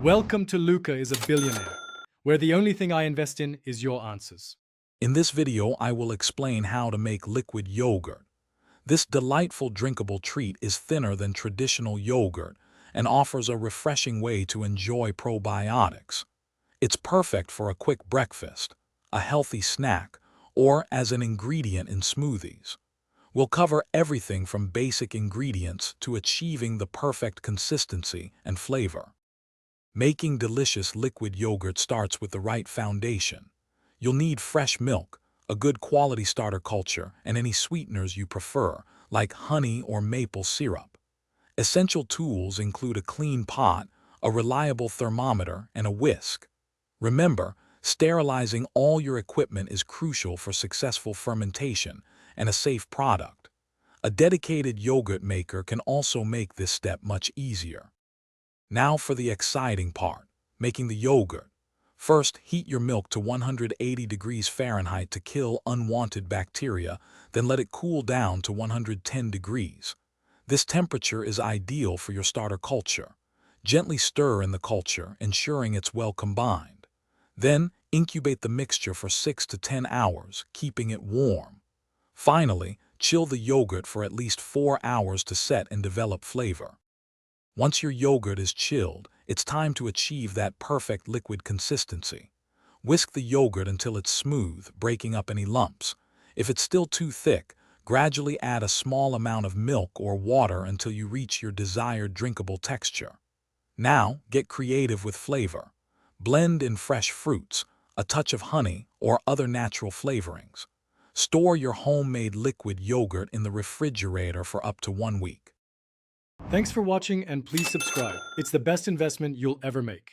Welcome to Luca is a Billionaire, where the only thing I invest in is your answers. In this video, I will explain how to make liquid yogurt. This delightful drinkable treat is thinner than traditional yogurt and offers a refreshing way to enjoy probiotics. It's perfect for a quick breakfast, a healthy snack, or as an ingredient in smoothies. We'll cover everything from basic ingredients to achieving the perfect consistency and flavor. Making delicious liquid yogurt starts with the right foundation. You'll need fresh milk, a good quality starter culture, and any sweeteners you prefer, like honey or maple syrup. Essential tools include a clean pot, a reliable thermometer, and a whisk. Remember, sterilizing all your equipment is crucial for successful fermentation and a safe product. A dedicated yogurt maker can also make this step much easier. Now for the exciting part, making the yogurt. First, heat your milk to 180 degrees Fahrenheit to kill unwanted bacteria, then let it cool down to 110 degrees. This temperature is ideal for your starter culture. Gently stir in the culture, ensuring it's well combined. Then, incubate the mixture for 6 to 10 hours, keeping it warm. Finally, chill the yogurt for at least 4 hours to set and develop flavor. Once your yogurt is chilled, it's time to achieve that perfect liquid consistency. Whisk the yogurt until it's smooth, breaking up any lumps. If it's still too thick, gradually add a small amount of milk or water until you reach your desired drinkable texture. Now, get creative with flavor. Blend in fresh fruits, a touch of honey, or other natural flavorings. Store your homemade liquid yogurt in the refrigerator for up to 1 week. Thanks for watching and please subscribe. It's the best investment you'll ever make.